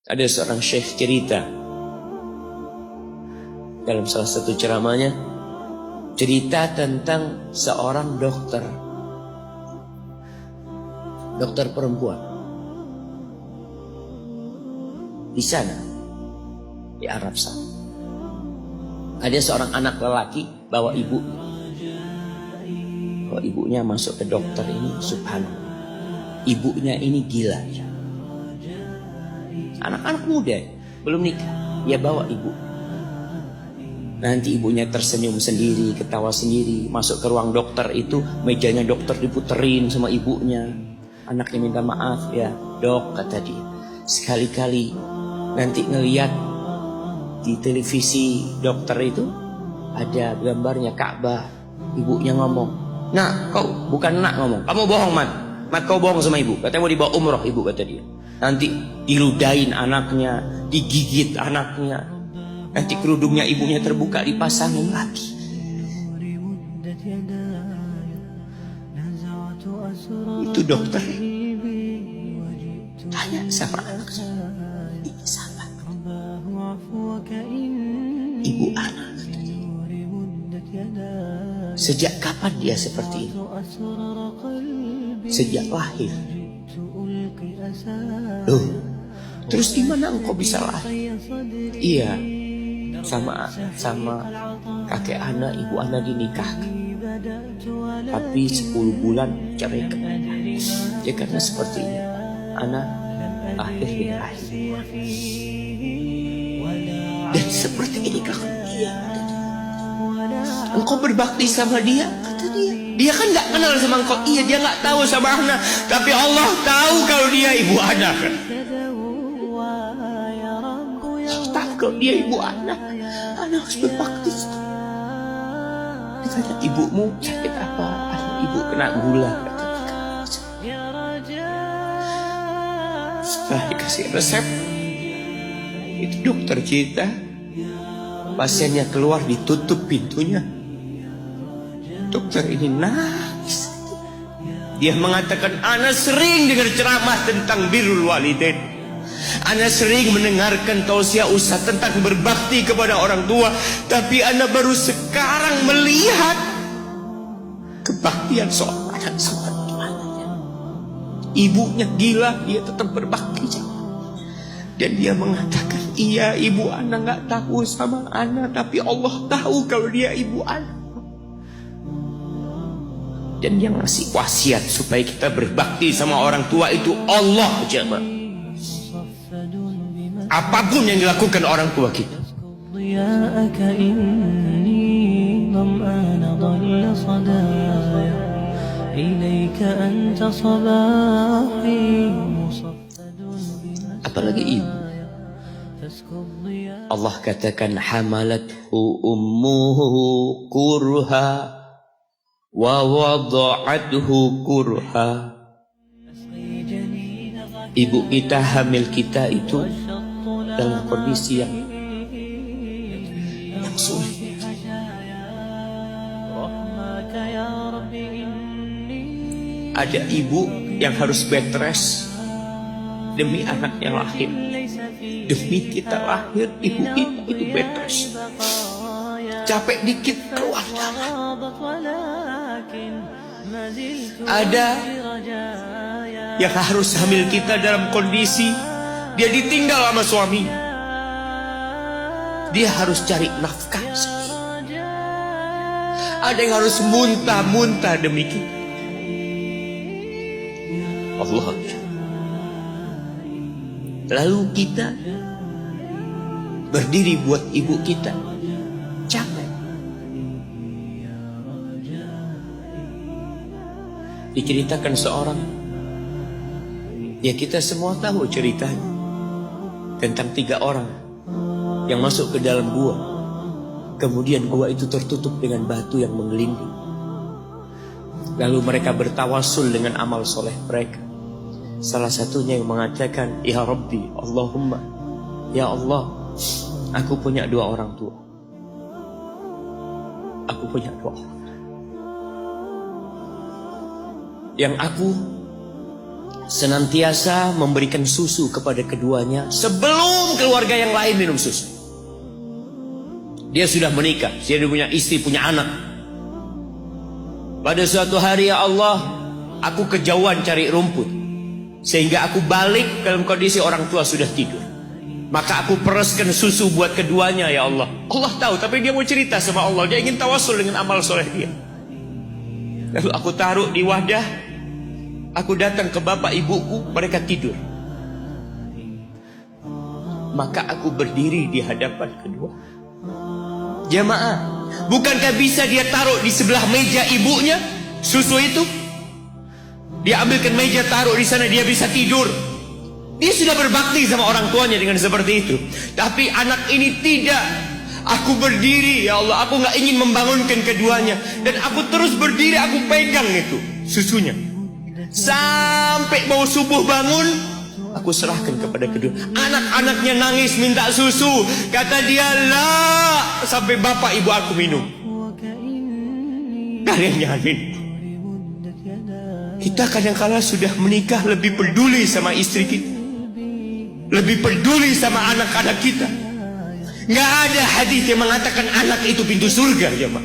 Ada seorang syekh cerita dalam salah satu ceramahnya, cerita tentang seorang dokter perempuan di sana, di Arab sana. Ada seorang anak lelaki bawa ibunya masuk ke dokter ini, subhanallah. Ibunya ini gila ya. Anak-anak muda belum nikah, dia bawa ibu. Nanti ibunya tersenyum sendiri, ketawa sendiri. Masuk ke ruang dokter itu, mejanya dokter diputerin sama ibunya. Anaknya minta maaf ya, dok, kata dia. Sekali-kali nanti ngeliat di televisi dokter itu ada gambarnya Ka'bah. Ibunya ngomong, nak, kau bukan nak ngomong, kamu bohong Mat kau bohong sama ibu. Katanya mau dibawa umroh ibu, kata dia. Nanti diludahin anaknya, digigit anaknya. Nanti kerudungnya ibunya terbuka, dipasangin lagi. Itu dokter tanya sama anaknya, ini siapa? Ibu anak. Sejak kapan dia seperti ini? Sejak lahir. Loh, terus gimana engkau bisa lahir? Iya, sama kakek anak, ibu anak dinikahkan, tapi 10 bulan cerai. Ya karena seperti ini, anak lahir di lahir. Dan seperti ini kakak dia. Engkau berbakti sama dia, kata dia. Dia kan gak kenal sama engkau. Iya, dia gak tahu sama anak, tapi Allah tahu kalau dia ibu anak. Tak kalau dia ibu anak, anak harus berbakti. Ditanya, ibumu sakit apa? Ibu kena gula. Setelah dikasih resep, itu dokter cerita, pasiennya keluar, ditutup pintunya. Dokter ini nangis. Dia mengatakan, ana sering dengar ceramah tentang birrul walidain. Ana sering mendengarkan tausiah ustaz tentang berbakti kepada orang tua, tapi ana baru sekarang melihat kebaktian seorang anak sama tuannya. Ibunya gila, dia tetap berbakti. Dan dia mengatakan, iya, ibu anak gak tahu sama anak, tapi Allah tahu kalau dia ibu anak. Dan yang ngasih wasiat supaya kita berbakti sama orang tua itu Allah, jemaah. Apapun yang dilakukan orang tua kita. Apalagi ibu. Allah katakan, hamalathu ummuhu kurha wa wada'athu kurha. Ibu kita, hamil kita itu dalam kondisi yang sulit. Ada ibu yang harus bed rest demi anak yang lahir. Demi kita lahir, ibu kita itu bed rest. Capek dikit keluar darah. Ada yang harus hamil kita dalam kondisi dia ditinggal sama suami. Dia harus cari nafkah sendiri. Ada yang harus muntah-muntah demi kita. Allah. Lalu kita berdiri buat ibu kita. Capek. Diceritakan seorang, ya kita semua tahu ceritanya, tentang 3 orang yang masuk ke dalam gua. Kemudian gua itu tertutup dengan batu yang menggelinding. Lalu mereka bertawasul dengan amal soleh mereka. Salah satunya yang mengatakan, ya Rabbi, Allahumma, ya Allah, aku punya 2 orang tua. Aku punya 2 orang. Yang aku senantiasa memberikan susu kepada keduanya sebelum keluarga yang lain minum susu. Dia sudah menikah, dia punya istri, punya anak. Pada suatu hari, ya Allah, aku kejauhan cari rumput, sehingga aku balik dalam kondisi orang tua sudah tidur. Maka aku pereskan susu buat keduanya, ya Allah. Allah tahu, tapi dia mau cerita sama Allah. Dia ingin tawasul dengan amal soleh dia. Lalu aku taruh di wadah. Aku datang ke bapak ibuku, mereka tidur. Maka aku berdiri di hadapan kedua. Jamaah, bukankah bisa dia taruh di sebelah meja ibunya susu itu? Dia ambilkan meja, taruh di sana, dia bisa tidur. Dia sudah berbakti sama orang tuanya dengan seperti itu. Tapi anak ini tidak. Aku berdiri, ya Allah, aku gak ingin membangunkan keduanya. Dan aku terus berdiri, aku pegang itu susunya. Sampai mau subuh bangun, aku serahkan kepada kedua. Anak-anaknya nangis minta susu. Kata dia, lah, sampai bapak ibu aku minum. Kalian jangan. Kita kadang-kala sudah menikah lebih peduli sama istri kita, lebih peduli sama anak-anak kita. Nggak ada hadis yang mengatakan anak itu pintu surga, ya Mak.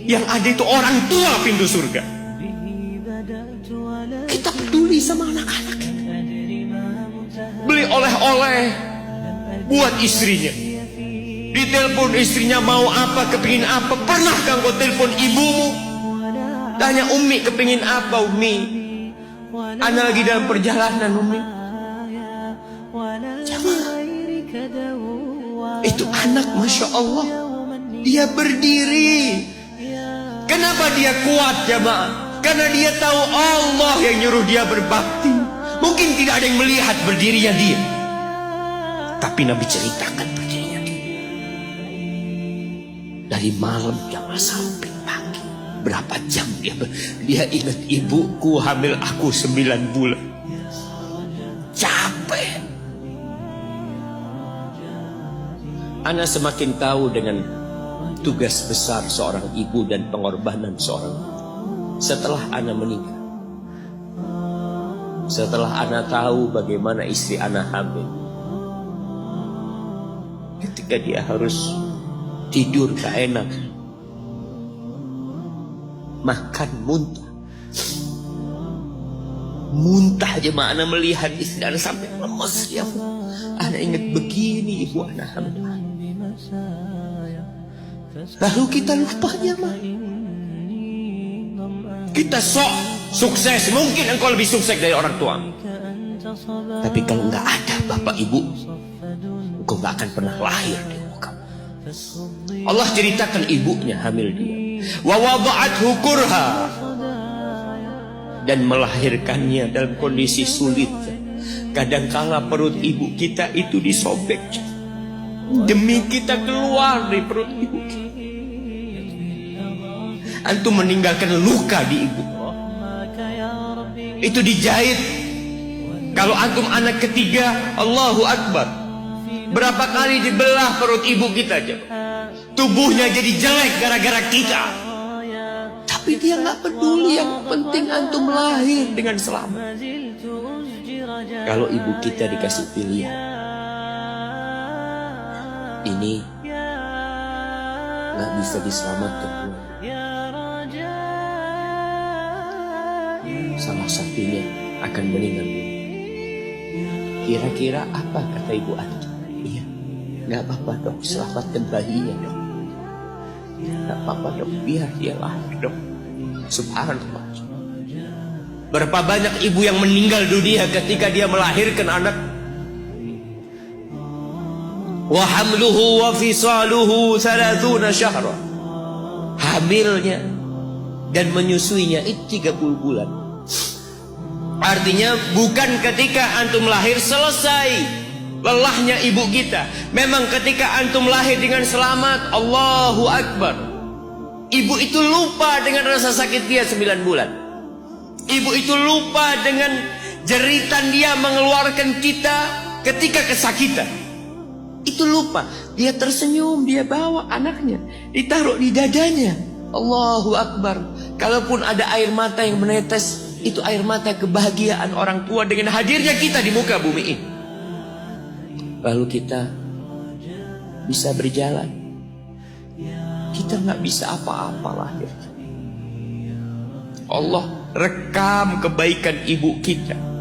Yang ada itu orang tua pintu surga. Kita peduli sama anak-anak. Beli oleh-oleh buat istrinya. Ditelepon istrinya mau apa, kepingin apa. Pernahkah kau telepon ibumu? Tanya, Umi kepingin apa, Umi? Ana lagi dalam perjalanan, Umi. Jamaah, itu anak, Masya Allah, dia berdiri. Kenapa dia kuat, jamaah? Karena dia tahu Allah yang nyuruh dia berbakti. Mungkin tidak ada yang melihat berdirinya dia, tapi Nabi ceritakan berdirinya dia. Dari malam jamaah sampai pagi, berapa jam dia ingat, ibuku hamil aku 9 bulan. Capek. Ana semakin tahu dengan tugas besar seorang ibu dan pengorbanan seorang ibu. Setelah Ana menikah, setelah Ana tahu bagaimana istri Ana hamil, ketika dia harus tidur gak enak, makan muntah, muntah aja Ana melihat istri Ana sampai lemes dia. Ana ingat begini ibu Ana hamil. Lalu kita lupa ya Mak. Kita sok sukses, mungkin engkau lebih sukses dari orang tua. Tapi kalau nggak ada bapak ibu, engkau nggak akan pernah lahir di muka. Allah ceritakan ibunya hamil dia. Wa wada'athu kurha, dan melahirkannya dalam kondisi sulit. Kadangkala perut ibu kita itu disobek demi kita keluar dari perut ibu kita. Antum meninggalkan luka di ibu, itu dijahit. Kalau antum anak ketiga, Allahu Akbar, berapa kali dibelah perut ibu kita aja. Tubuhnya jadi jelek gara-gara kita. Tapi dia nggak peduli, yang penting antum lahir dengan selamat. Kalau ibu kita dikasih pilihan, ini nggak bisa diselamatkan, salah satunya akan meninggal. Kira-kira apa kata ibu Ati? Iya, nggak apa-apa dok, selamatkan bayinya dok. Nggak apa-apa dok, biar dia lahir dok. Subhanallah. Berapa banyak ibu yang meninggal dunia ketika dia melahirkan anak. Wa hamluhu wa fisaluhu 30 syahra. Hamilnya dan menyusuinya itu 30 bulan. Artinya bukan ketika antum lahir selesai lelahnya ibu kita. Memang ketika antum lahir dengan selamat, Allahu Akbar, ibu itu lupa dengan rasa sakit dia 9 bulan. Ibu itu lupa dengan jeritan dia mengeluarkan kita ketika kesakitan. Itu lupa. Dia tersenyum, dia bawa anaknya, ditaruh di dadanya. Allahu Akbar. Kalaupun ada air mata yang menetes, Itu air mata kebahagiaan orang tua dengan hadirnya kita di muka bumi ini. Lalu kita bisa berjalan. Kita nggak bisa apa-apa lahir. Allah rekam kebaikan ibu kita.